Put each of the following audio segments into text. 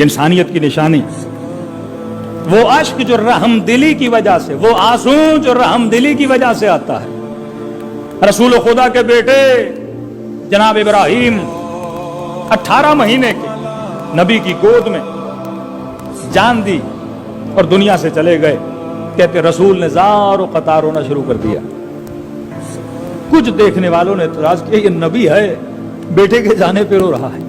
یہ انسانیت کی نشانی. وہ اشک جو رحم دلی کی وجہ سے، وہ آنسو جو رحم دلی کی وجہ سے آتا ہے. رسول خدا کے بیٹے جناب ابراہیم 18 مہینے کے نبی کی گود میں جان دی اور دنیا سے چلے گئے. کہتے رسول نے زار و قطار ہونا شروع کر دیا. کچھ دیکھنے والوں نے اعتراض کیا، یہ نبی ہے بیٹے کے جانے پہ رو رہا ہے.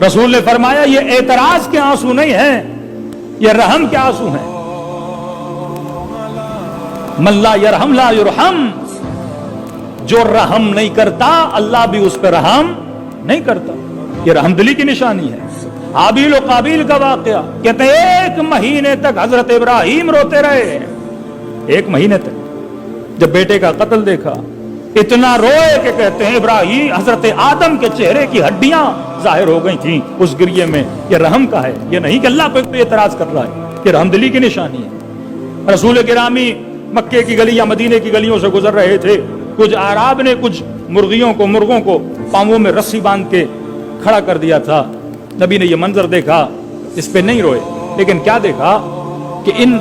رسول نے فرمایا یہ اعتراض کے آنسو نہیں ہیں، یہ رحم کے آنسو ہیں. من لا یرحم لا یرحم. جو رحم نہیں کرتا اللہ بھی اس پہ رحم نہیں کرتا. یہ رحم دلی کی نشانی ہے. حابیل و قابیل کا واقعہ، کہتے ہیں 1 مہینے تک حضرت ابراہیم روتے رہے. 1 مہینے تک جب بیٹے کا قتل دیکھا اتنا روئے کہ کہتے ہیں ابراہیم حضرت آدم کے چہرے کی ہڈیاں ظاہر ہو گئی تھیں اس گریے میں. یہ رحم کا ہے، یہ نہیں کہ اللہ پہ اعتراض کر رہا ہے. یہ رحم دلی کی نشانی ہے. رسول گرامی مکے کی گلی یا مدینے کی گلیوں سے گزر رہے تھے. کچھ اعراب نے کچھ مرغوں کو پاؤں میں رسی باندھ کے کھڑا کر دیا تھا. نبی نے یہ منظر دیکھا، اس پہ نہیں روئے، لیکن کیا دیکھا کہ ان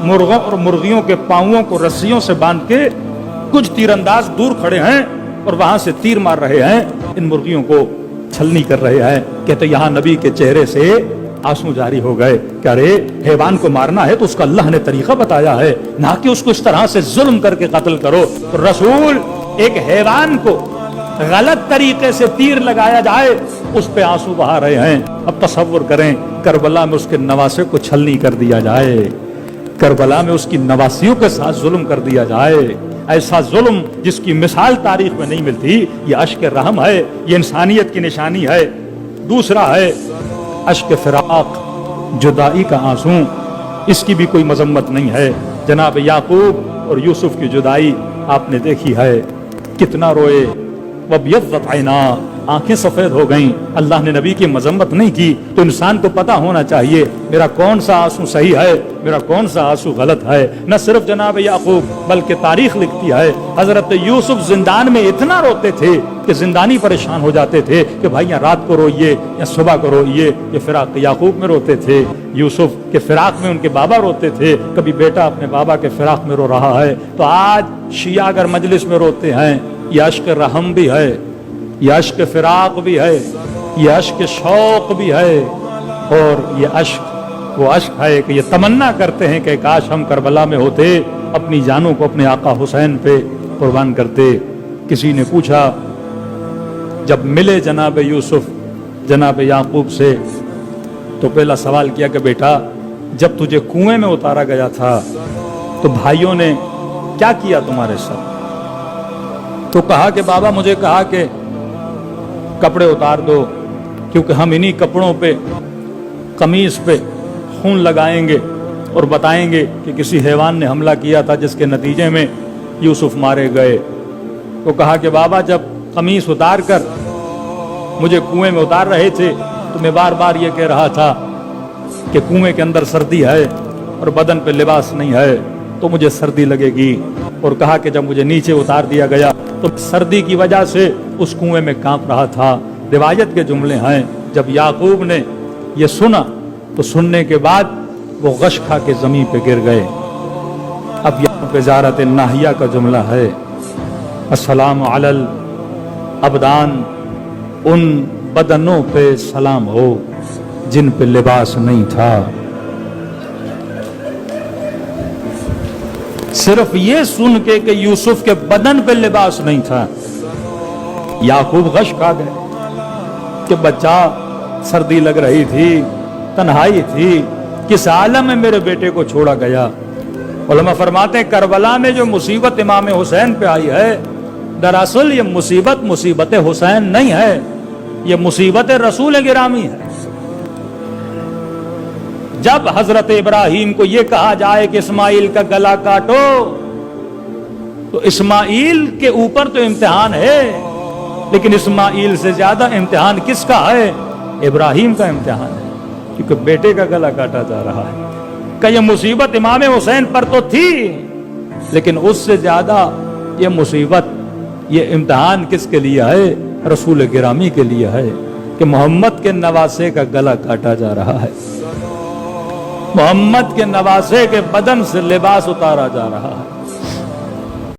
مرغوں اور مرغیوں کے پاؤں کو رسیوں سے باندھ کے کچھ تیر انداز دور کھڑے ہیں اور وہاں سے تیر مار رہے ہیں، ان مرغیوں کو چھلنی کر رہے ہیں. کہتے یہاں نبی کے چہرے سے آنسو جاری ہو گئے کہ ارے حیوان کو مارنا ہے تو اس کا اللہ نے طریقہ بتایا ہے، نہ کہ اس کو اس طرح سے ظلم کر کے قتل کرو. رسول ایک حیوان کو غلط طریقے سے تیر لگایا جائے اس پہ آنسو بہا رہے ہیں. اب تصور کریں کربلا میں اس کے نواسے کو چھلنی کر دیا جائے، کربلا میں اس کی نواسیوں کے ساتھ ظلم کر دیا جائے. ایسا ظلم جس کی مثال تاریخ میں نہیں ملتی. یہ اشک رحم ہے، یہ انسانیت کی نشانی ہے. دوسرا ہے اشک فراق، جدائی کا آنسو. اس کی بھی کوئی مذمت نہیں ہے. جناب یعقوب اور یوسف کی جدائی آپ نے دیکھی ہے، کتنا روئے. وَبْيَضَّتْ عَيْنَاهُ، آنکھیں سفید ہو گئیں. اللہ نے نبی کی مذمت نہیں کی. تو انسان کو پتا ہونا چاہیے میرا کون سا آنسو صحیح ہے، میرا کون سا آنسو غلط ہے. نہ صرف جناب یعقوب بلکہ تاریخ لکھتی ہے حضرت یوسف زندان میں اتنا روتے تھے کہ زندانی پریشان ہو جاتے تھے کہ بھائی یا رات کو روئیے یا صبح کو روئیے. یہ فراق یعقوب میں روتے تھے، یوسف کے فراق میں ان کے بابا روتے تھے. کبھی بیٹا اپنے بابا کے فراق میں رو رہا ہے. تو آج شیعہ اگر مجلس میں روتے ہیں، یہ اشک رحم بھی ہے، یہ اشک فراق بھی ہے، یہ اشک شوق بھی ہے، اور یہ اشک وہ اشک ہے کہ یہ تمنا کرتے ہیں کہ کاش ہم کربلا میں ہوتے، اپنی جانوں کو اپنے آقا حسین پہ قربان کرتے. کسی نے پوچھا جب ملے جناب یوسف جناب یعقوب سے تو پہلا سوال کیا کہ بیٹا جب تجھے کنویں میں اتارا گیا تھا تو بھائیوں نے کیا کیا تمہارے ساتھ؟ تو کہا کہ بابا مجھے کہا کہ کپڑے اتار دو، کیونکہ ہم انہی کپڑوں پہ قمیص پہ خون لگائیں گے اور بتائیں گے کہ کسی حیوان نے حملہ کیا تھا جس کے نتیجے میں یوسف مارے گئے. تو کہا کہ بابا جب قمیص اتار کر مجھے کنویں میں اتار رہے تھے تو میں بار بار یہ کہہ رہا تھا کہ کنویں کے اندر سردی ہے اور بدن پہ لباس نہیں ہے تو مجھے سردی لگے گی. اور کہا کہ جب مجھے نیچے اتار دیا گیا تو سردی کی وجہ سے اس کنویں میں کانپ رہا تھا. روایت کے جملے ہیں جب یعقوب نے یہ سنا تو سننے کے بعد وہ غش کھا کے زمین پہ گر گئے. اب یہاں پہ زیارت ناہیہ کا جملہ ہے، السلام علی الابدان، ان بدنوں پہ سلام ہو جن پہ لباس نہیں تھا. صرف یہ سن کے کہ یوسف کے بدن پہ لباس نہیں تھا یعقوب غش کھا گئے کہ بچہ سردی لگ رہی تھی، تنہائی تھی، کس عالم میں میرے بیٹے کو چھوڑا گیا. علماء فرماتے ہیں کربلا میں جو مصیبت امام حسین پہ آئی ہے دراصل یہ مصیبت حسین نہیں ہے، یہ مصیبت رسول گرامی ہے. جب حضرت ابراہیم کو یہ کہا جائے کہ اسماعیل کا گلا کاٹو تو اسماعیل کے اوپر تو امتحان ہے، لیکن اسماعیل سے زیادہ امتحان کس کا ہے؟ ابراہیم کا امتحان ہے، کیونکہ بیٹے کا گلا کاٹا جا رہا ہے. کہ یہ مصیبت امام حسین پر تو تھی، لیکن اس سے زیادہ یہ مصیبت، یہ امتحان کس کے لیے ہے؟ رسول گرامی کے لیے ہے کہ محمد محمد کے نواسے کا گلا کاٹا جا رہا ہے، محمد کے نواسے کے بدن سے لباس اتارا جا رہا ہے۔